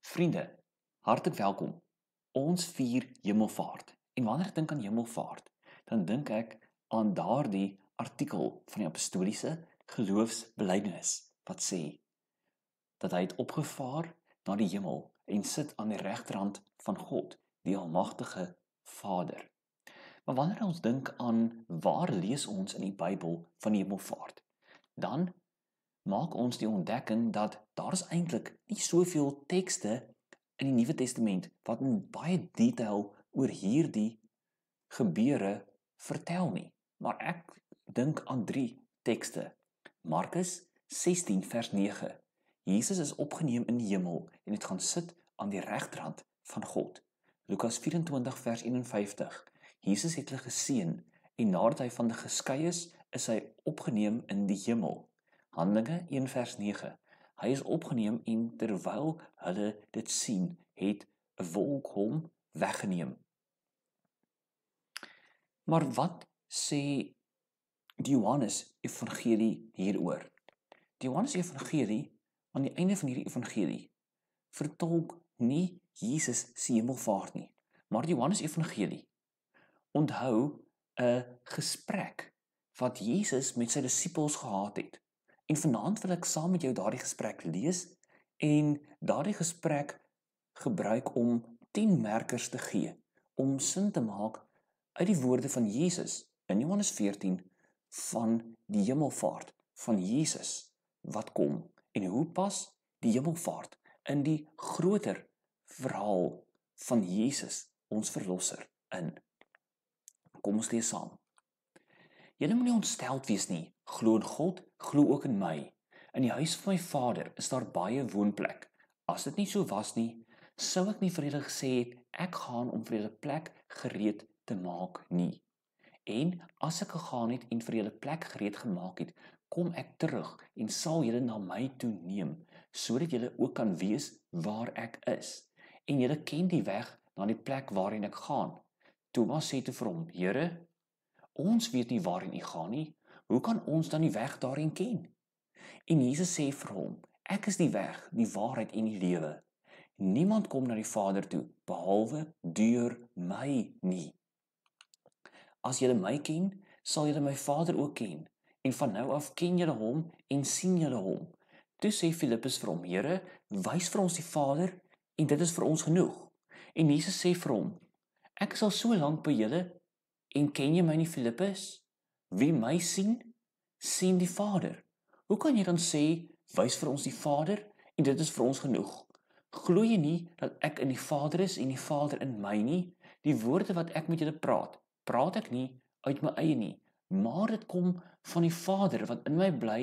Vriende, hartlik welkom. Ons vier Hemelvaart. En wanneer ek dink aan Hemelvaart, dan dink ek aan daardie artikel van die apostoliese geloofsbelijdenis wat sê dat hy het opgevaar na die hemel en sit aan die regterhand van God, die almagtige Vader. Maar wanneer ons dink aan waar lees ons in die Bybel van die Hemelvaart, dan maak ons die ontdekking dat daar is eintlik nie soveel tekste in die Nuwe Testament wat in baie detail oor hierdie gebeure vertel nie. Maar ek dink aan 3 tekste. Markus 16 vers 9. Jesus is opgeneem in die hemel en het gaan sit aan die regterhand van God. Lukas 24 vers 51. Jesus het hulle geseën en nadat hy van hulle geskei is hy opgeneem in die hemel. Handelinge 1 vers 9. Hy is opgeneem en terwyl hulle dit sien, het 'n wolk hom weggeneem. Maar wat sê die Johannes Evangelie hieroor? Die Johannes Evangelie, aan die einde van hierdie evangelie, vertolk nie Jesus se hemelvaart nie, maar die Johannes Evangelie onthou 'n gesprek wat Jesus met sy disippels gehad het. En vanaand wil ek saam met jou daardie gesprek lees en daardie gesprek gebruik om 10 merkers te gee, om sin te maak uit die woorde van Jesus in Johannes 14 van die hemelvaart van Jesus wat kom en hoe pas die hemelvaart in die groter verhaal van Jesus, ons verlosser, in. Kom ons lees saam. Julle moet nie ontsteld wees nie, glo in God, glo ook in my. In die huis van my Vader is daar baie woonplek. As dit nie so was nie, sou ek nie vir julle gesê het, ek gaan om vir julle plek gereed te maak nie. En as ek gegaan het en vir julle plek gereed gemaak het, kom ek terug en sal julle na my toe neem, sodat julle ook kan weet waar ek is. En julle ken die weg na die plek waarheen ek gaan. Thomas sê toe vir hom, Here, ons weet nie waarheen u gaan nie, hoe kan ons dan die weg daarheen ken? En Jesus sê vir hom, ek is die weg, die waarheid en die lewe. Niemand kom na die Vader toe, behalwe deur my nie. As julle my ken, sal julle my Vader ook ken, en van nou af ken julle hom en sien julle hom. Toe sê Filippus vir hom, Here, wys vir ons die Vader, en dit is vir ons genoeg. En Jesus sê vir hom, ek is al so lank by julle, en ken jy my nie, Filippus? Wie my sien, sien die Vader. Hoe kan jy dan sê, wys vir ons die Vader, en dit is vir ons genoeg? Glo jy nie dat ek in die Vader is en die Vader in my nie? Die woorde wat ek met julle praat ek nie uit my eie nie, maar dit kom van die Vader wat in my bly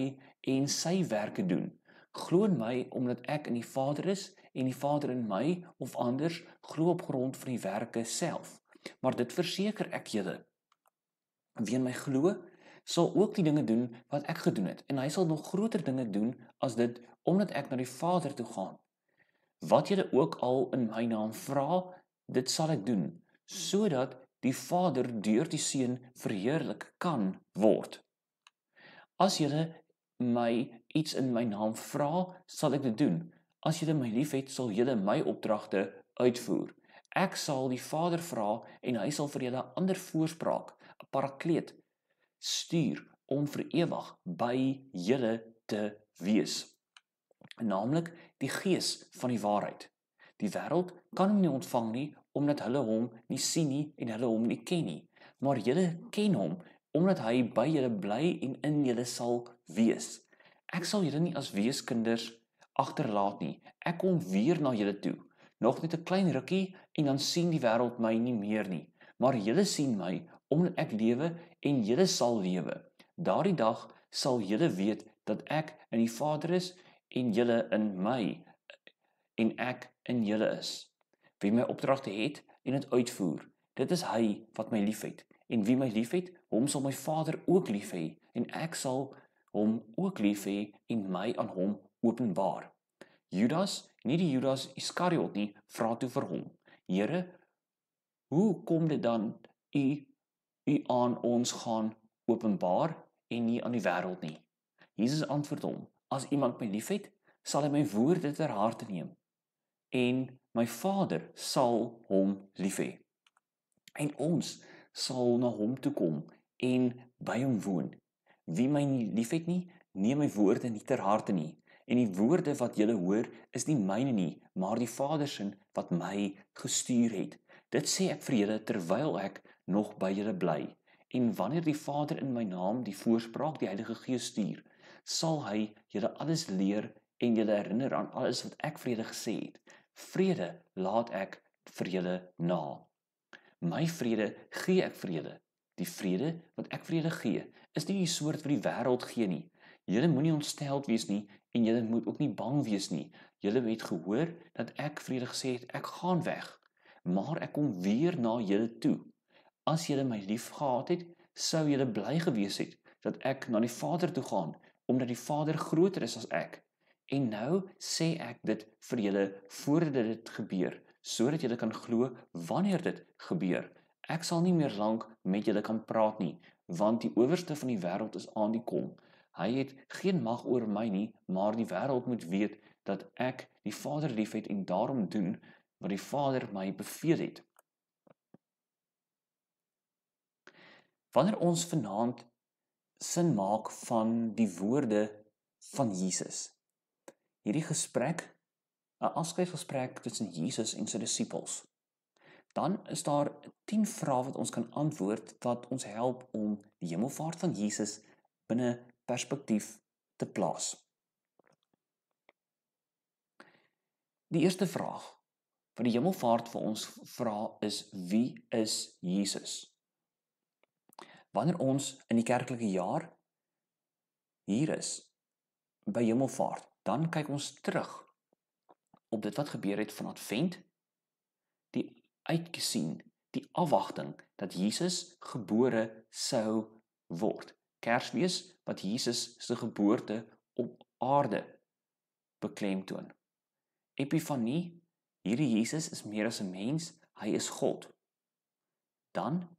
en sy werke doen. Glo in my omdat ek in die Vader is en die Vader in my, of anders, glo op grond van die werke self. Maar dit verseker ek julle. Wie in my glo, sal ook die dinge doen wat ek gedoen het, en hy sal nog groter dinge doen as dit, omdat ek na die Vader toe gaan. Wat julle ook al in my naam vra, dit sal ek doen, sodat die Vader deur die Seun verheerlik kan word. As julle my iets in my naam vra, sal ek dit doen. As julle my liefhet, sal julle my opdragte uitvoer. Ek sal die Vader vra en hy sal vir julle 'n ander voorspraak, 'n parakleet, stuur om vir ewig by julle te wees. Naamlik die Gees van die waarheid. Die wêreld kan hom nie ontvang nie, omdat hulle hom nie sien nie en hulle hom nie ken nie. Maar julle ken hom, omdat hy by julle bly en in julle sal wees. Ek sal julle nie as weeskinders agterlaat nie. Ek kom weer na julle toe. Nog net 'n klein rukkie en dan sien die wêreld my nie meer nie. Maar julle sien my, omdat ek lewe en julle sal lewe. Daardie dag sal julle weet dat ek in die Vader is en julle in my en ek in julle is. Wie my opdragte het en dit uitvoer, dit is hy wat my liefhet. En wie my liefhet, hom sal my Vader ook lief hê, en ek sal hom ook lief hê en my aan hom openbaar. Judas, nie die Judas Iskariot nie, vra toe vir hom, Here, hoe kom dit dan u aan ons gaan openbaar en nie aan die wêreld nie? Jesus antwoord hom, as iemand my liefhet, sal hy my woorde ter harte neem. en my Vader sal hom lief hê. En ons sal na hom toe kom en by hom woon. Wie my nie liefhet nie, neem my woorde nie ter harte nie. En die woorde wat julle hoor, is nie myne nie, maar die Vader se wat my gestuur het. Dit sê ek vir julle terwyl ek nog by julle bly. En wanneer die Vader in my naam die voorspraak, die Heilige Gees stuur, sal hy julle alles leer en julle herinner aan alles wat ek vir julle gesê het. Vrede laat ek vir julle na. My vrede gee ek vir julle. Die vrede wat ek vir julle gee, is nie die soort wat die wêreld gee nie. Julle moenie ontsteld wees nie en julle moet ook nie bang wees nie. Julle het gehoor dat ek vir julle gesê het, ek gaan weg, maar ek kom weer na julle toe. As julle my lief gehad het, sou julle bly gewees het dat ek na die Vader toe gaan, omdat die Vader groter is as ek. En nou sê ek dit vir julle voordat dit gebeur, sodat julle kan glo wanneer dit gebeur. Ek sal nie meer lank met julle kan praat nie, want die owerste van die wêreld is aan die kom. Hy het geen mag oor my nie, maar die wêreld moet weet dat ek die Vader liefhet en daarom doen wat die Vader my beveel het. Wanneer ons vanaand sin maak van die woorde van Jesus, hierdie gesprek, 'n afskeidsgesprek tussen Jesus en sy disippels, dan is daar 10 vrae wat ons kan antwoord wat ons help om die hemelvaart van Jesus binne perspektief te plaas. Die eerste vraag wat die hemelvaart vir ons vra is, wie is Jesus? Wanneer ons in die kerklike jaar hier is, by hemelvaart, dan kyk ons terug op dit wat gebeur het van Advent, die uitsien, die afwagting dat Jesus gebore sou word. Kersfees wat Jesus se geboorte op aarde beklemtoon. Epifanie, hierdie Jesus is meer as 'n mens, hy is God. Dan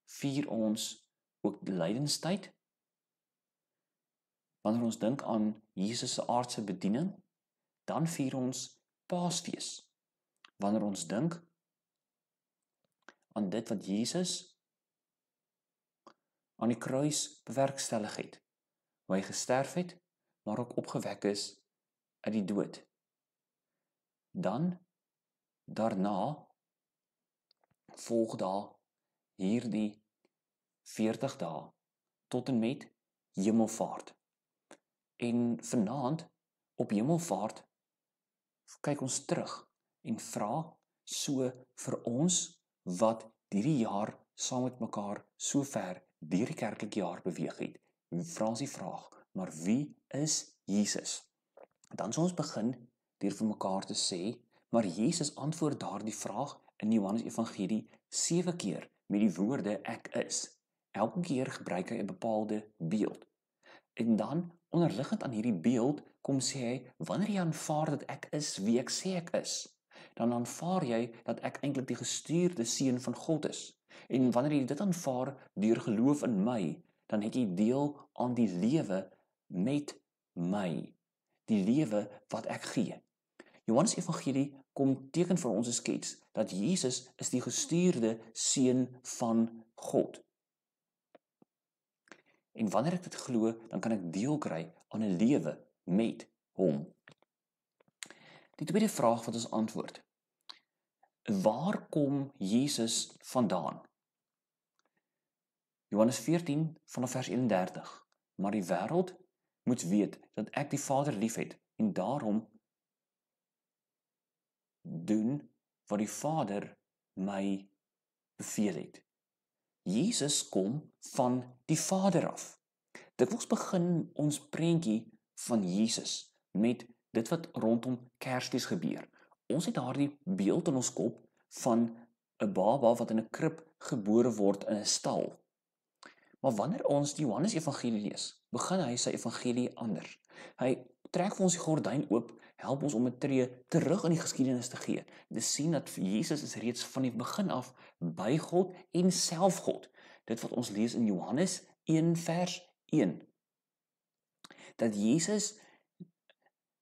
vier ons ook die lydenstyd. Wanneer ons dink aan Jesus se aardse bediening, dan vier ons Paasfees. Wanneer ons dink aan dit wat Jesus aan die kruis bewerkstellig het, hoe hy gesterf het, maar ook opgewek is uit die dood. Dan, daarna, volg daar hierdie 40 dae, tot en met hemelvaart. En vanaand, op hemelvaart, kyk ons terug en vra so vir ons wat hierdie jaar saam met mekaar so ver deur die kerklike jaar beweeg het. Vra ons die vraag, maar wie is Jesus? Dan sal ons begin deur vir mekaar te sê, maar Jesus antwoord daardie vraag in Johannes Evangelie 7 keer met die woorde ek is. Elke keer gebruik hy 'n bepaalde beeld. En dan, onderliggend aan hierdie beeld, kom sê hy, wanneer jy aanvaar dat ek is wie ek sê ek is, dan aanvaar jy dat ek eintlik die gestuurde seun van God is. En wanneer jy dit aanvaar deur geloof in my, dan het jy deel aan die lewe met my, die lewe wat ek gee. Johannes Evangelie kom teken vir ons 'n skets dat Jesus is die gestuurde seun van God. En wanneer ek dit glo, dan kan ek deel kry aan 'n lewe met hom. Die tweede vraag wat ons antwoord: waar kom Jesus vandaan? Johannes 14 vanaf vers 31. Maar die wêreld moet weet dat ek die Vader liefhet en daarom doen wat die Vader my beveel het. Jesus kom van die Vader af. Dikwels begin ons prentjie van Jesus met dit wat rondom Kersfees gebeur. Ons het daardie beeld in ons kop van 'n baba wat in 'n krib gebore word in 'n stal. Maar wanneer ons die Johannes Evangelie lees, begin hy sy evangelie anders. Hy trek vir ons die gordyn oop, help ons om 'n tree terug in die geskiedenis te gee. Te sien dat Jesus is reeds van die begin af by God en self God. Dit wat ons lees in Johannes 1 vers 1. Dat Jesus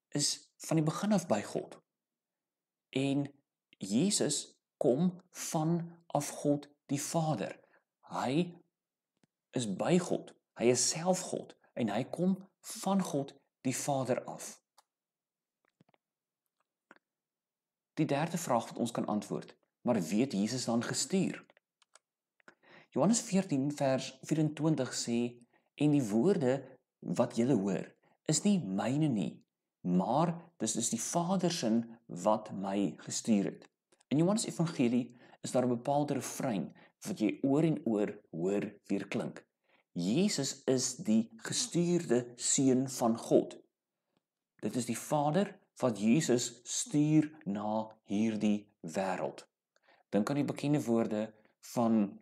is van die begin af by God. En Jesus kom vanaf God die Vader. Hy is by God, hy is self God, en hy kom van God die Vader af. Die derde vraag wat ons kan antwoord, maar wie het Jesus dan gestuur? Johannes 14 vers 24 sê, en die woorde wat julle hoor, is nie myne nie, maar dis is die Vader se wat my gestuur het. In Johannes Evangelie is daar 'n bepaalde refrein wat jy oor en oor hoor weer klink. Jesus is die gestuurde seun van God. Dit is die Vader wat Jesus stuur na hierdie wêreld. Dink aan die bekende woorde van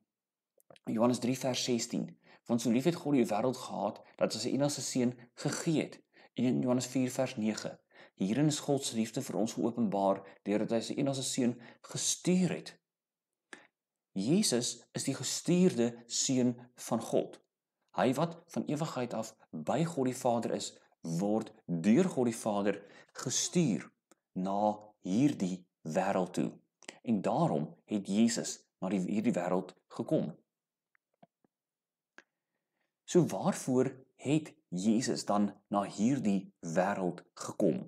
Johannes 3 vers 16. Want so lief het God die wêreld gehad, dat hy sy enigste seun gegee het. En in Johannes 4 vers 9. Hierin is God se liefde vir ons geopenbaar, deurdat hy sy enigste seun gestuur het. Jesus is die gestuurde seun van God. Hy wat van ewigheid af by God die Vader is, word deur God die Vader gestuur na hierdie wêreld toe. En daarom het Jesus na hierdie wêreld gekom. So waarvoor het Jesus dan na hierdie wêreld gekom?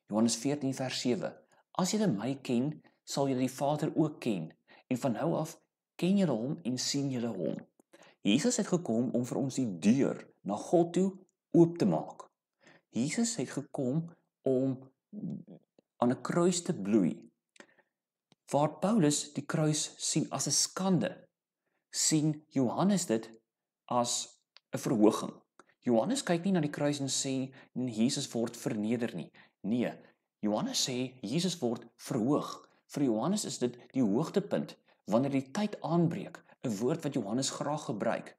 Johannes 14 vers 7. As julle my ken, sal julle die Vader ook ken, en van nou af ken julle hom en sien julle hom. Jesus het gekom om vir ons die deur na God toe oop te maak. Jesus het gekom om aan 'n kruis te bloei. Waar Paulus die kruis sien as 'n skande, sien Johannes dit as 'n verhoging. Johannes kyk nie na die kruis en sê Jesus word verneder nie. Nee, Johannes sê Jesus word verhoog. Vir Johannes is dit die hoogtepunt wanneer die tyd aanbreek. 'n Woord wat Johannes graag gebruik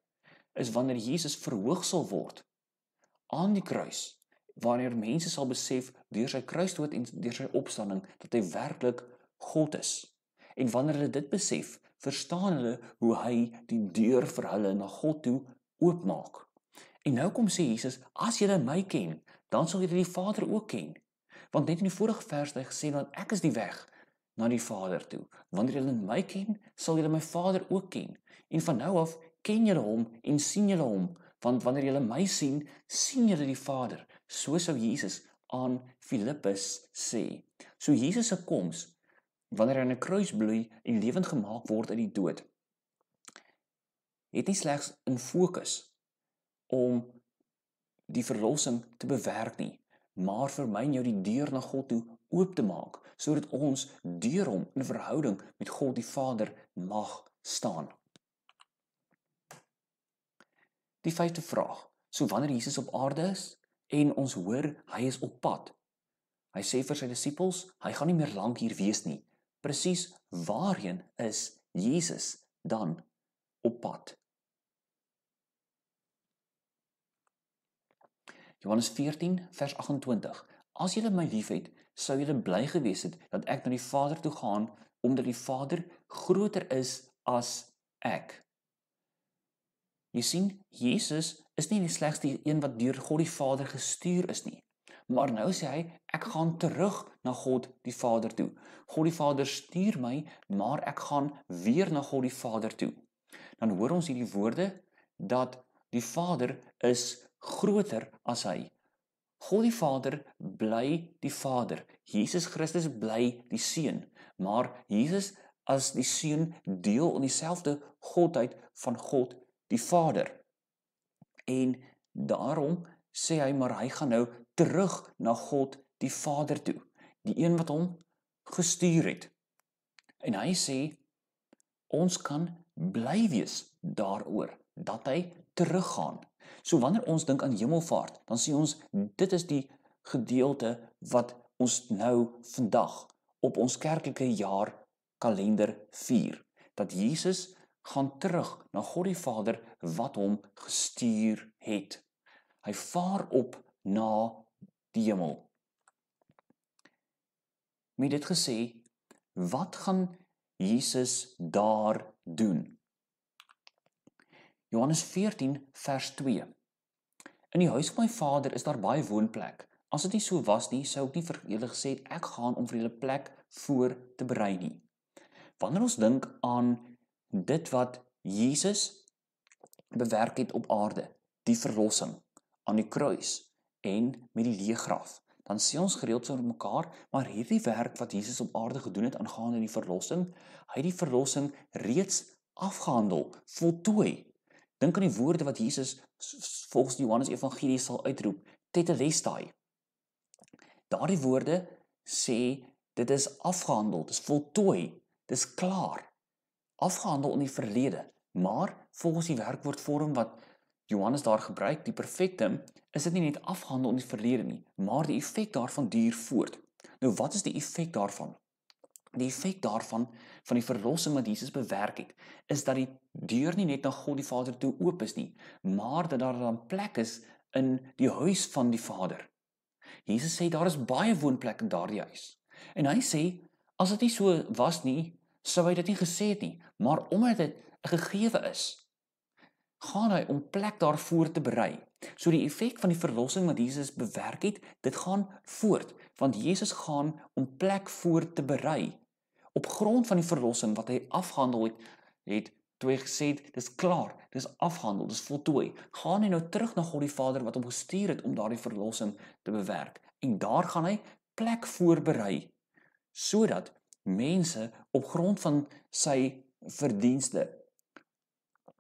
is wanneer Jesus verhoog sal word aan die kruis, wanneer mense sal besef deur sy kruisdood en deur sy opstanding dat hy werklik God is. En wanneer hulle dit besef, verstaan hulle hoe hy die deur vir hulle na God toe oopmaak. En nou kom sê Jesus, as julle my ken, dan sal julle die Vader ook ken. Want net in die vorige vers het hy gesê dat ek is die weg na die Vader toe. Wanneer julle my ken, sal julle my Vader ook ken. En van nou af ken julle hom en sien julle hom, want wanneer julle my sien, sien julle die Vader. So sou Jesus aan Filippus sê. So Jesus se koms, wanneer hy aan 'n kruis bloei en lewend gemaak word uit die dood, het nie slegs in fokus om die verlossing te bewerk nie, maar vir my en jou die deur na God toe oop te maak, sodat ons deur hom in verhouding met God die Vader mag staan. Die 5de vraag, so wanneer Jesus op aarde is en ons hoor hy is op pad, hy sê vir sy disippels, hy gaan nie meer lank hier wees nie. Presies waarheen is Jesus dan op pad? Johannes 14 vers 28. As julle my liefhet, sou julle bly gewees het dat ek na die Vader toe gaan, omdat die Vader groter is as ek. Jy sien, Jesus is nie slegs die een wat deur God die Vader gestuur is nie. Maar nou sê hy, ek gaan terug na God die Vader toe. God die Vader stuur my, maar ek gaan weer na God die Vader toe. Dan hoor ons hierdie woorde, dat die Vader is groter as hy. God die Vader bly die Vader. Jesus Christus bly die Seun. Maar Jesus as die Seun deel in dieselfde Godheid van God die Vader. En daarom sê hy, maar hy gaan nou terug na God die Vader toe, die een wat hom gestuur het. En hy sê, ons kan bly wees daaroor, dat hy teruggaan. So wanneer ons dink aan hemelvaart, dan sien ons, dit is die gedeelte wat ons nou vandag op ons kerklike jaar kalender vier, dat Jesus gaan terug na God die Vader wat hom gestuur het. Hy vaar op na die hemel. Met dit gesê, wat gaan Jesus daar doen? Johannes 14 vers 2. In die huis van my Vader is daar baie woonplek. As dit nie so was nie, sou ek nie vir julle gesê het, ek gaan om vir julle plek voor te berei nie. Wanneer ons dink aan dit wat Jesus bewerk het op aarde, die verlossing aan die kruis en met die leeggraf, dan sê ons gereeld so met mekaar, maar hierdie werk wat Jesus op aarde gedoen het aangaande die verlossing, hy het die verlossing reeds afgehandel, voltooi. Dink aan die woorde wat Jesus volgens die Johannes Evangelie sal uitroep, tetelestai. Daardie woorde sê, dit is afgehandel, dit is voltooi, dit is klaar, afgehandel in die verlede, maar volgens die werkwoordvorm wat Johannes daar gebruik, die perfectum, is dit nie net afgehandel in die verlede nie, maar die effek daarvan duur voort. Nou wat is die effek daarvan? Die effek daarvan, van die verlossing wat Jesus bewerk het, is dat die deur nie net na God die Vader toe oop is nie, maar dat daar dan plek is in die huis van die Vader. Jesus sê, daar is baie woonplek in daardie huis. En hy sê, as dit nie so was nie, sou hy dit nie gesê het nie, maar omdat dit 'n gegewe is, gaan hy om plek daarvoor te berei. So die effek van die verlossing wat Jesus bewerk het, dit gaan voort, want Jesus gaan om plek voor te berei. Op grond van die verlossing wat hy afgehandel het toe hy gesê het, dis klaar, dis afgehandel, dis voltooi, gaan hy nou terug na God die Vader wat hom gestuur het om daardie verlossing te bewerk. En daar gaan hy plek voorberei, sodat mense op grond van sy verdienste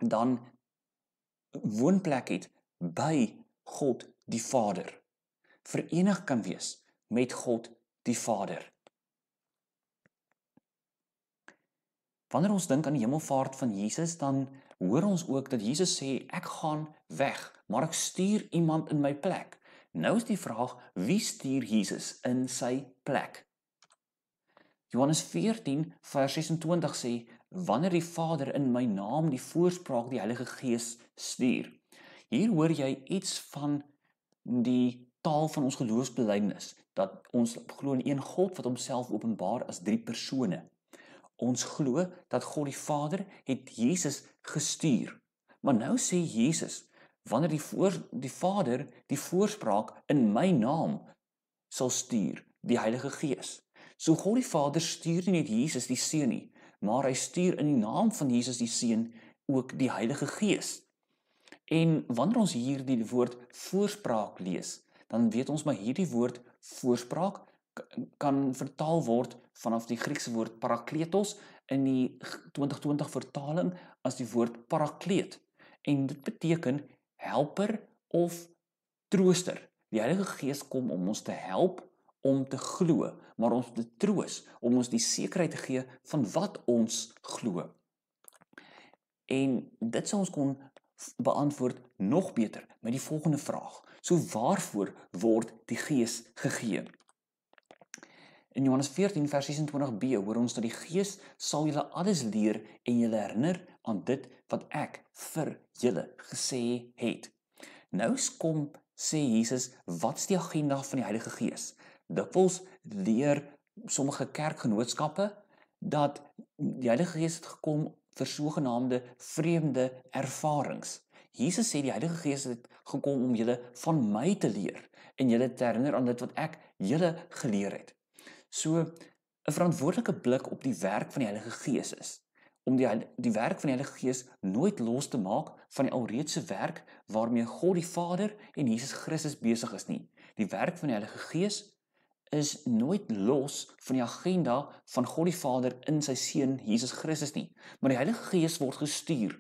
dan woonplek het by God die Vader, verenig kan wees met God die Vader. Wanneer ons dink aan die hemelvaart van Jesus, dan hoor ons ook dat Jesus sê, ek gaan weg, maar ek stuur iemand in my plek. Nou is die vraag, wie stuur Jesus in sy plek? Johannes 14 vers 26 sê, wanneer die Vader in my naam die voorspraak die Heilige Gees stuur. Hier hoor jy iets van die taal van ons geloofsbelijdenis, dat ons glo in een God wat homself openbaar as 3 persone. Ons glo dat God die Vader het Jesus gestuur. Maar nou sê Jesus, wanneer die Vader die voorspraak in my naam sal stuur, die Heilige Gees. So God die Vader stuur nie net Jesus die Seun nie, maar hy stuur in die naam van Jesus die Seun ook die Heilige Gees. En wanneer ons hier die woord voorspraak lees, dan weet ons maar hierdie woord voorspraak kan vertaal word vanaf die Griekse woord parakletos in die 2020 vertaling as die woord parakleet. En dit beteken helper of trooster. Die Heilige Gees kom om ons te help om te glo, maar ons te troos, om ons die sekerheid te gee van wat ons glo. En dit sal ons kon beantwoord nog beter met die volgende vraag. So waarvoor word die Gees gegee? In Johannes 14 vers 26b hoor ons dat die Gees sal julle alles leer en julle herinner aan dit wat ek vir julle gesê het. Nou sê Jesus, wat is die agenda van die Heilige Gees? Dikwels leer sommige kerkgenootskappe dat die Heilige Gees het gekom vir sogenaamde vreemde ervarings. Jesus sê die Heilige Gees het gekom om julle van my te leer en julle te herinner aan dit wat ek julle geleer het. So 'n verantwoordelike blik op die werk van die Heilige Gees is om die werk van die Heilige Gees nooit los te maak van die alreedse werk waarmee God die Vader en Jesus Christus besig is nie. Die werk van die Heilige Gees is nooit los van die agenda van God die Vader in sy Seun Jesus Christus nie. Maar die Heilige Gees word gestuur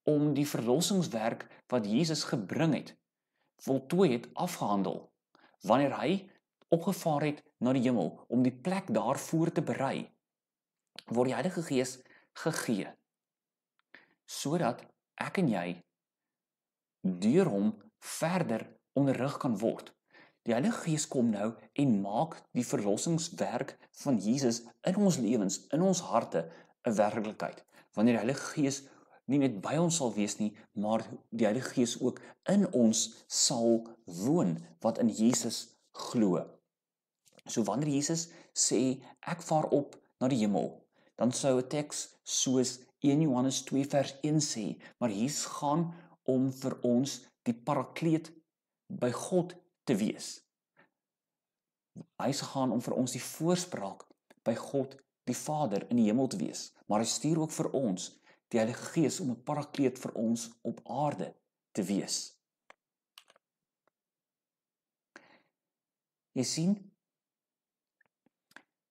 om die verlossingswerk wat Jesus gebring het, voltooi het, afgehandel, wanneer hy opgevaar het na die hemel, om die plek daarvoor te berei, word die Heilige Gees gegee, sodat ek en jy deur hom verder onderrig kan word. Die Heilige Gees kom nou en maak die verlossingswerk van Jesus in ons lewens, in ons harte, 'n werklikheid. Wanneer die Heilige Gees nie net by ons sal wees nie, maar die Heilige Gees ook in ons sal woon, wat in Jesus glo. So wanneer Jesus sê, ek vaar op na die hemel, dan sou 'n teks soos 1 Johannes 2 vers 1 sê, maar Jesus gaan om vir ons die parakleet by God te wees. Hy is gegaan om vir ons die voorspraak by God die Vader in die hemel te wees. Maar hy stuur ook vir ons die Heilige Gees om 'n parakleet vir ons op aarde te wees. Jy sien,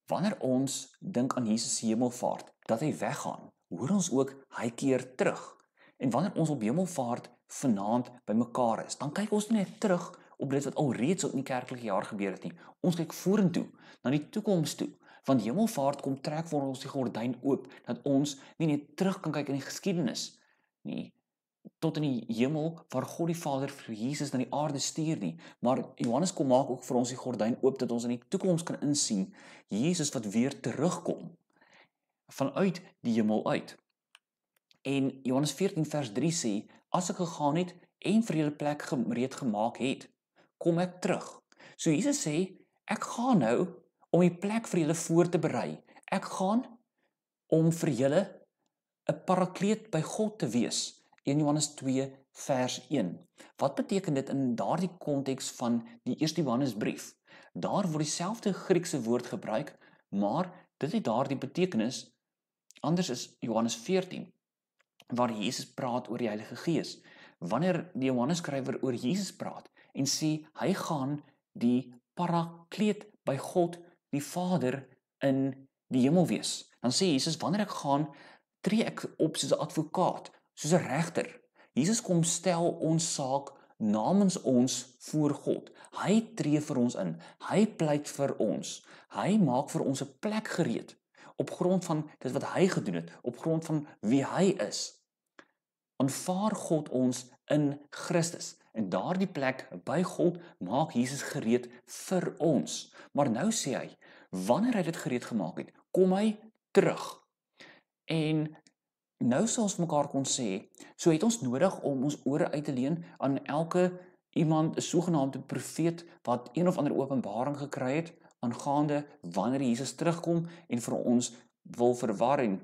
wanneer ons dink aan Jesus se hemelvaart, dat hy weggaan, hoor ons ook hy keer terug. En wanneer ons op hemelvaart vanaand bymekaar is, dan kyk ons nie net terug op dit wat alreeds in die kerklike jaar gebeur het nie. Ons kyk vorentoe, na die toekoms toe. Want hemelvaart kom trek vir ons die gordyn oop, dat ons nie net terug kan kyk in die geskiedenis nie, tot in die hemel waar God die Vader vir Jesus na die aarde stuur nie, maar Johannes kom maak ook vir ons die gordyn oop dat ons in die toekoms kan insien Jesus wat weer terugkom vanuit die hemel uit. En Johannes 14 vers 3 sê, as ek gegaan het en vir julle plek gereed gemaak het, kom ek terug. So Jesus sê, ek gaan nou om die plek vir julle voor te berei. Ek gaan om vir julle 'n parakleet by God te wees. 1 Johannes 2 vers 1. Wat beteken dit in daardie konteks van die eerste Johannesbrief? Daar word dieselfde Griekse woord gebruik, maar dit het daardie betekenis. Anders is Johannes 14, waar Jesus praat oor die Heilige Gees. Wanneer die Johannes skrywer oor Jesus praat en sê hy gaan die parakleet by God die Vader in die hemel wees, dan sê Jesus, wanneer ek gaan, tree ek op soos 'n advokaat, soos 'n regter. Jesus kom stel ons saak namens ons voor God. Hy tree vir ons in. Hy pleit vir ons. Hy maak vir ons 'n plek gereed op grond van dit wat hy gedoen het, op grond van wie hy is. Aanvaar God ons in Christus. En daardie plek by God maak Jesus gereed vir ons. Maar nou sê hy, wanneer hy dit gereed gemaak het, kom hy terug. En nou sal ons mekaar kon sê, so het ons nodig om ons ore uit te leen aan elke iemand, 'n sogenaamde profeet wat een of ander openbaring gekry het aangaande wanneer Jesus terugkom en vir ons wil verwar en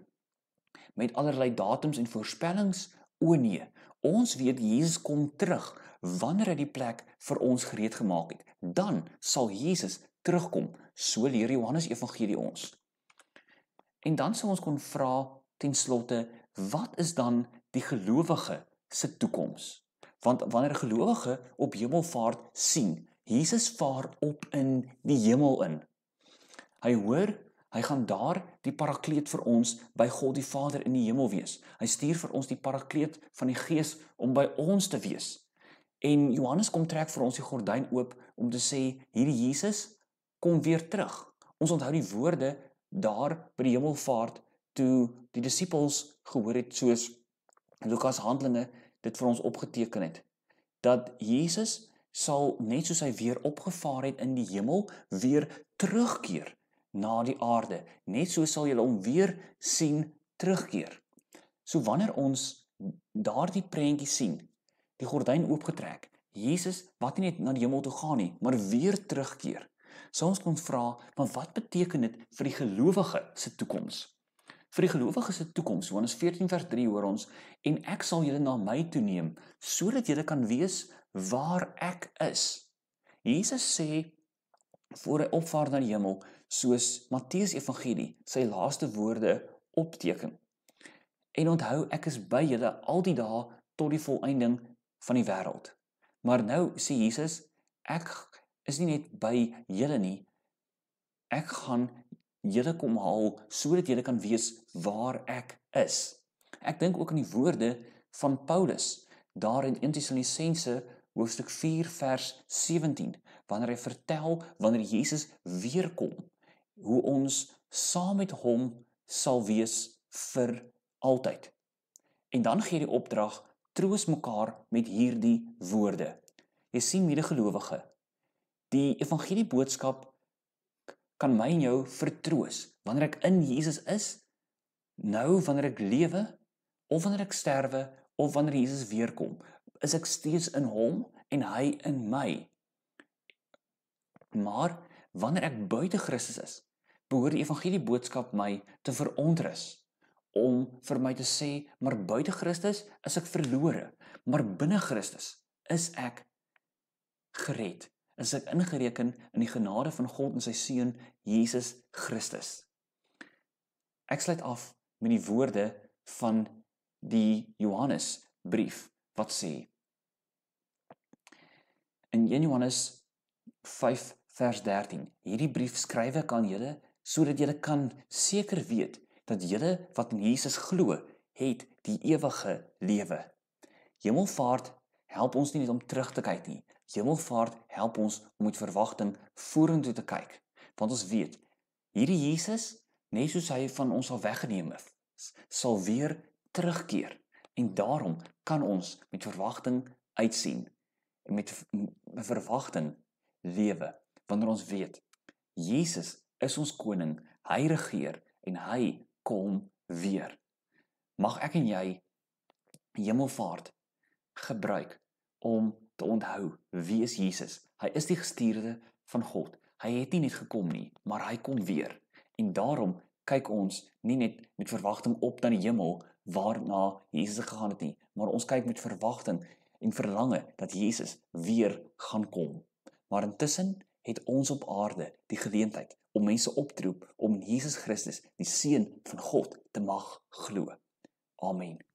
met allerlei datums en voorspellings. O nee, ons weet Jesus kom terug wanneer hy die plek vir ons gereed gemaak het. Dan sal Jesus terugkom. So leer Johannes Evangelie ons. En dan sal ons kon vra ten slotte, wat is dan die gelowige se toekoms? Want wanneer 'n gelowige op hemelvaart sien, Jesus vaar op in die hemel in. Hy hoor, hy gaan daar die parakleet vir ons by God die Vader in die hemel wees. Hy stuur vir ons die parakleet van die Gees om by ons te wees. En Johannes kom trek vir ons die gordyn oop om te sê, hierdie Jesus kom weer terug. Ons onthou die woorde daar by die hemelvaart toe die disippels gehoor het, soos Lukas Handelinge dit vir ons opgeteken het, dat Jesus sal, net soos hy weer opgevaar het in die hemel, weer terugkeer na die aarde. Net so sal julle hom weer sien terugkeer. So wanneer ons daardie prentjie sien, die gordyn oopgetrek, Jesus wat nie net na die hemel toe gaan nie, maar weer terugkeer, sal ons kon vra, maar wat beteken dit vir die gelowige se toekoms? Vir die gelowige se toekoms, Johannes 14 vers 3 hoor ons, en ek sal julle na my toe neem, sodat julle kan weet waar ek is. Jesus sê, voor hy opvaar na die hemel, soos Matteus Evangelie sy laaste woorde opteken. En onthou, ek is by julle al die dae tot die volëinding van die wêreld. Maar nou sê Jesus, ek is nie net by julle nie, ek gaan julle kom haal, sodat julle kan weet waar ek is. Ek dink ook aan die woorde van Paulus, daar in 1 Tessalonisense hoofstuk 4 vers 17, wanneer hy vertel, wanneer Jesus weer kom, hoe ons saam met hom sal wees vir altyd. En dan gee die opdrag, troos mekaar met hierdie woorde. Jy sien, medegelowige, die evangelie boodskap kan my en jou vertroos, wanneer ek in Jesus is, nou wanneer ek lewe, of wanneer ek sterwe, of wanneer Jesus weerkom, is ek steeds in hom en hy in my. Maar wanneer ek buite Christus is, behoort die evangelie boodskap my te verontrus, om vir my te sê, maar buite Christus is ek verlore, maar binne Christus is ek gered. is ek ingereken in die genade van God en sy Seun Jesus Christus. Ek sluit af met die woorde van die Johannesbrief wat sê in 1 Johannes 5 vers 13, hierdie brief skryf ek aan julle sodat julle kan seker weet dat julle wat in Jesus glo, het die ewige lewe. Hemelvaart help ons nie net om terug te kyk nie. Hemelvaart help ons om met verwagting vorentoe te kyk. Want ons weet, hierdie Jesus, net soos hy van ons al weggeneem is, sal weer terugkeer. En daarom kan ons met verwagting uitsien en met verwagting lewe. Wanneer ons weet, Jesus is ons koning, hy regeer en hy kom weer. Mag ek en jy hemelvaart gebruik om te onthou wie is Jesus. Hy is die gestuurde van God. Hy het nie net gekom nie, maar hy kom weer. En daarom kyk ons nie net met verwagting op na die hemel waarna Jesus gegaan het nie, maar ons kyk met verwagting en verlange dat Jesus weer gaan kom. Maar intussen het ons op aarde die geleentheid om mense op te roep om in Jesus Christus, die Seun van God, te mag glo. Amen.